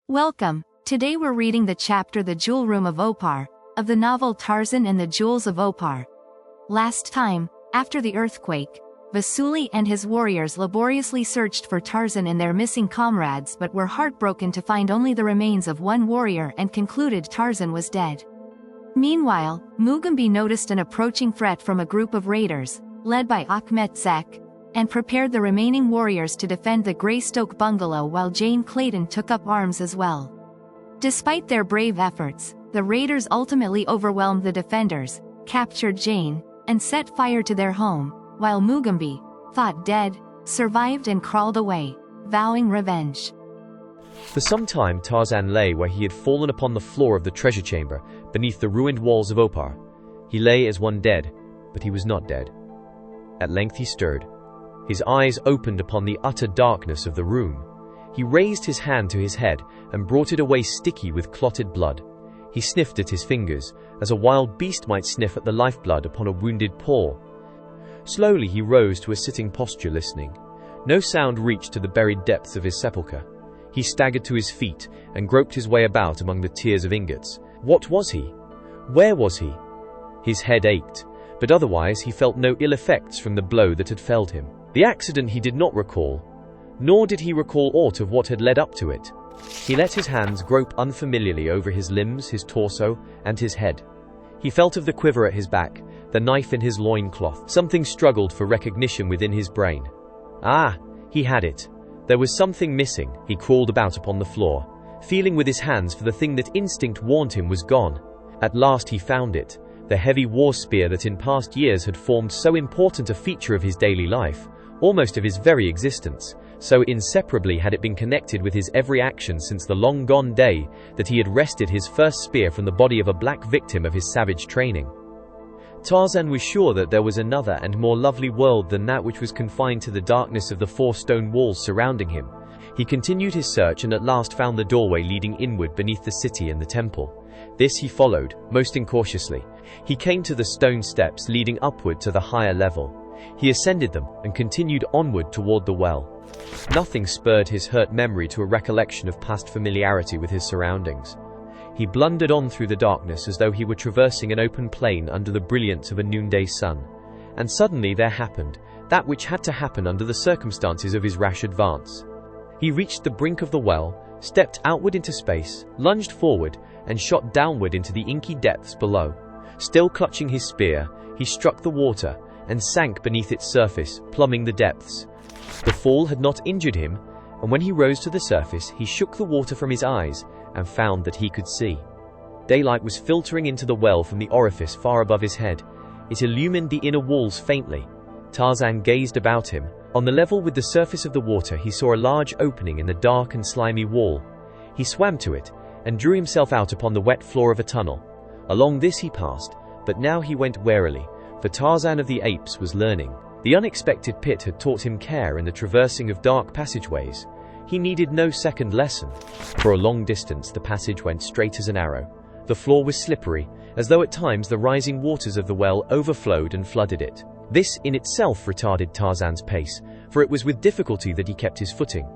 Welcome. Today we're reading the chapter The Jewel Room of Opar, of the novel Tarzan and the Jewels of Opar. Last time, after the earthquake, Vasuli and his warriors laboriously searched for Tarzan and their missing comrades but were heartbroken to find only the remains of one warrior and concluded Tarzan was dead. Meanwhile, Mugambi noticed an approaching threat from a group of raiders, led by Ahmet Zek, and prepared the remaining warriors to defend the Greystoke bungalow while Jane Clayton took up arms as well. Despite their brave efforts, the raiders ultimately overwhelmed the defenders, captured Jane, and set fire to their home, while Mugambi, thought dead, survived and crawled away, vowing revenge. For some time Tarzan lay where he had fallen upon the floor of the treasure chamber, beneath the ruined walls of Opar. He lay as one dead, but he was not dead. At length he stirred. His eyes opened upon the utter darkness of the room. He raised his hand to his head and brought it away sticky with clotted blood. He sniffed at his fingers, as a wild beast might sniff at the lifeblood upon a wounded paw. Slowly he rose to a sitting posture, listening. No sound reached to the buried depths of his sepulchre. He staggered to his feet and groped his way about among the tiers of ingots. What was he? Where was he? His head ached, but otherwise he felt no ill effects from the blow that had felled him. The accident he did not recall, nor did he recall aught of what had led up to it. He let his hands grope unfamiliarly over his limbs, his torso, and his head. He felt of the quiver at his back, the knife in his loincloth. Something struggled for recognition within his brain. Ah, he had it. There was something missing. He crawled about upon the floor, feeling with his hands for the thing that instinct warned him was gone. At last he found it, the heavy war spear that in past years had formed so important a feature of his daily life, almost of his very existence. So inseparably had it been connected with his every action since the long-gone day that he had wrested his first spear from the body of a black victim of his savage training. Tarzan was sure that there was another and more lovely world than that which was confined to the darkness of the 4 stone walls surrounding him. He continued his search and at last found the doorway leading inward beneath the city and the temple. This he followed, most incautiously. He came to the stone steps leading upward to the higher level. He ascended them and continued onward toward the well. Nothing spurred his hurt memory to a recollection of past familiarity with his surroundings. He blundered on through the darkness as though he were traversing an open plain under the brilliance of a noonday sun. And suddenly there happened that which had to happen under the circumstances of his rash advance. He reached the brink of the well, stepped outward into space, lunged forward, and shot downward into the inky depths below. Still clutching his spear, he struck the water and sank beneath its surface, plumbing the depths. The fall had not injured him, and when he rose to the surface, he shook the water from his eyes and found that he could see. Daylight was filtering into the well from the orifice far above his head. It illumined the inner walls faintly. Tarzan gazed about him. On the level with the surface of the water, he saw a large opening in the dark and slimy wall. He swam to it and drew himself out upon the wet floor of a tunnel. Along this he passed, but now he went warily, for Tarzan of the Apes was learning. The unexpected pit had taught him care in the traversing of dark passageways. He needed no second lesson. For a long distance the passage went straight as an arrow. The floor was slippery, as though at times the rising waters of the well overflowed and flooded it. This in itself retarded Tarzan's pace, for it was with difficulty that he kept his footing.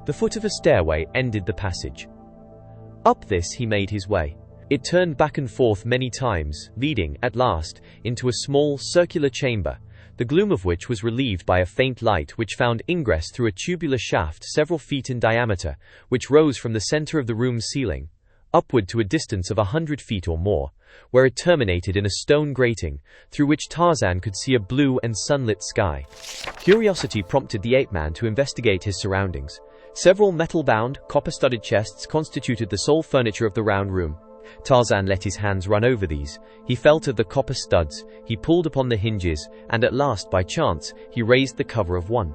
The foot of a stairway ended the passage. Up this he made his way. It turned back and forth many times, leading, at last, into a small, circular chamber, the gloom of which was relieved by a faint light which found ingress through a tubular shaft several feet in diameter, which rose from the center of the room's ceiling, upward to a distance of 100 feet or more, where it terminated in a stone grating, through which Tarzan could see a blue and sunlit sky. Curiosity prompted the ape-man to investigate his surroundings. Several metal-bound, copper-studded chests constituted the sole furniture of the round room. Tarzan let his hands run over these. He felt of the copper studs, he pulled upon the hinges, and at last, by chance, he raised the cover of one.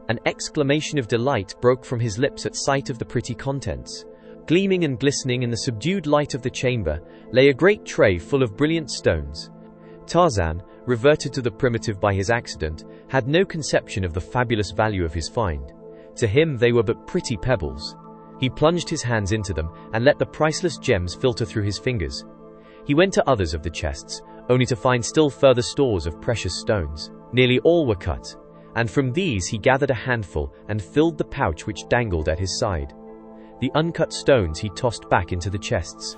An exclamation of delight broke from his lips at sight of the pretty contents. Gleaming and glistening in the subdued light of the chamber lay a great tray full of brilliant stones. Tarzan, reverted to the primitive by his accident, had no conception of the fabulous value of his find. To him they were but pretty pebbles. He plunged his hands into them and let the priceless gems filter through his fingers. He went to others of the chests, only to find still further stores of precious stones. Nearly all were cut, and from these he gathered a handful and filled the pouch which dangled at his side. the uncut stones he tossed back into the chests.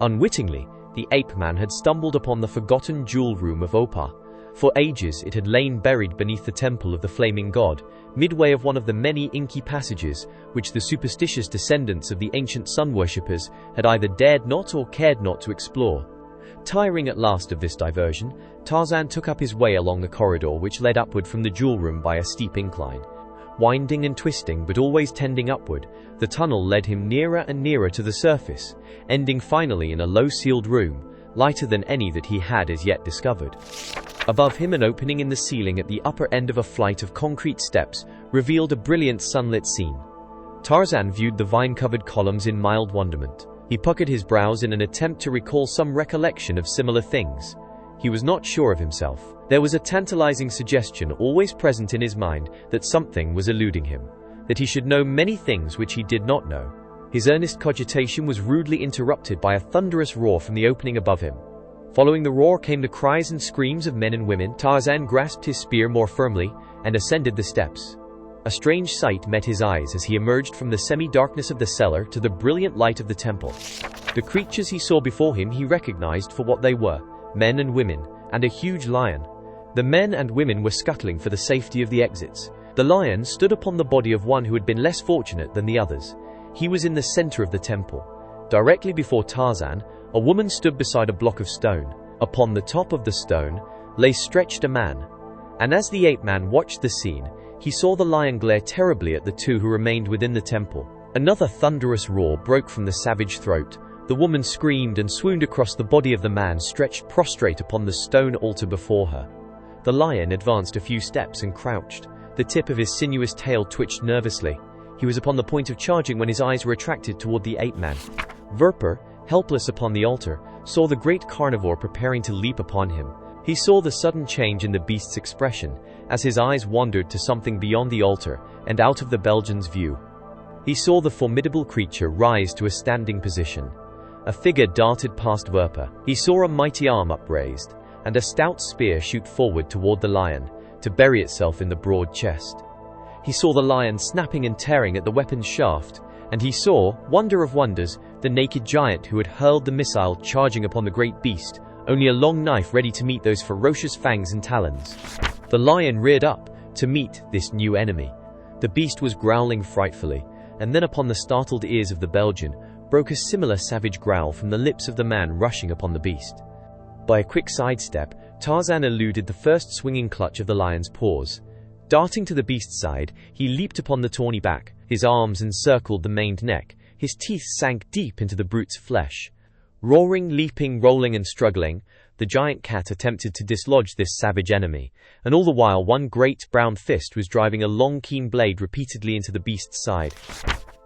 Unwittingly, the ape-man had stumbled upon the forgotten jewel room of Opar. For ages it had lain buried beneath the temple of the flaming god, midway of one of the many inky passages which the superstitious descendants of the ancient sun worshippers had either dared not or cared not to explore. Tiring at last of this diversion, Tarzan took up his way along the corridor which led upward from the jewel room by a steep incline. Winding and twisting, but always tending upward, the tunnel led him nearer and nearer to the surface, ending finally in a low-ceiled room, lighter than any that he had as yet discovered. Above him, an opening in the ceiling at the upper end of a flight of concrete steps revealed a brilliant sunlit scene. Tarzan viewed the vine-covered columns in mild wonderment. He puckered his brows in an attempt to recall some recollection of similar things. He was not sure of himself. There was a tantalizing suggestion always present in his mind that something was eluding him, that he should know many things which he did not know. His earnest cogitation was rudely interrupted by a thunderous roar from the opening above him. Following the roar came the cries and screams of men and women. Tarzan grasped his spear more firmly and ascended the steps. A strange sight met his eyes as he emerged from the semi-darkness of the cellar to the brilliant light of the temple. The creatures he saw before him he recognized for what they were, men and women, and a huge lion. The men and women were scuttling for the safety of the exits. The lion stood upon the body of one who had been less fortunate than the others. He was in the center of the temple. Directly before Tarzan, a woman stood beside a block of stone. Upon the top of the stone lay stretched a man. And as the ape-man watched the scene, he saw the lion glare terribly at the two who remained within the temple. Another thunderous roar broke from the savage throat. The woman screamed and swooned across the body of the man stretched prostrate upon the stone altar before her. The lion advanced a few steps and crouched. The tip of his sinuous tail twitched nervously. He was upon the point of charging when his eyes were attracted toward the ape-man. Werper, helpless upon the altar, saw the great carnivore preparing to leap upon him. He saw the sudden change in the beast's expression as his eyes wandered to something beyond the altar and out of the Belgian's view. He saw the formidable creature rise to a standing position. A figure darted past Werper. He saw a mighty arm upraised and a stout spear shoot forward toward the lion to bury itself in the broad chest. He saw the lion snapping and tearing at the weapon's shaft, and he saw, wonder of wonders, the naked giant who had hurled the missile charging upon the great beast, only a long knife ready to meet those ferocious fangs and talons. The lion reared up to meet this new enemy. The beast was growling frightfully, and then upon the startled ears of the Belgian broke a similar savage growl from the lips of the man rushing upon the beast. By a quick sidestep, Tarzan eluded the first swinging clutch of the lion's paws. Darting to the beast's side, he leaped upon the tawny back. His arms encircled the maned neck. His teeth sank deep into the brute's flesh. Roaring, leaping, rolling and struggling, the giant cat attempted to dislodge this savage enemy, and all the while one great brown fist was driving a long keen blade repeatedly into the beast's side.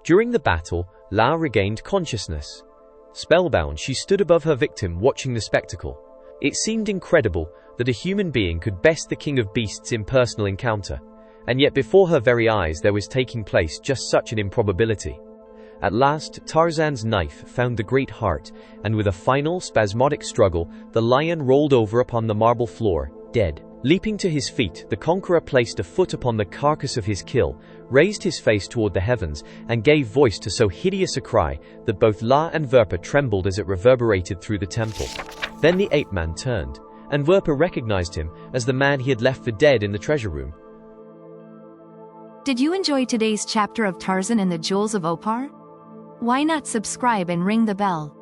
During the battle, La regained consciousness. Spellbound, she stood above her victim watching the spectacle. It seemed incredible that a human being could best the king of beasts in personal encounter, and yet before her very eyes there was taking place just such an improbability. At last, Tarzan's knife found the great heart, and with a final, spasmodic struggle, the lion rolled over upon the marble floor, dead. Leaping to his feet, the conqueror placed a foot upon the carcass of his kill, raised his face toward the heavens, and gave voice to so hideous a cry that both La and Werper trembled as it reverberated through the temple. Then the ape-man turned, and Werper recognized him as the man he had left for dead in the treasure room. Did you enjoy today's chapter of Tarzan and the Jewels of Opar? Why not subscribe and ring the bell?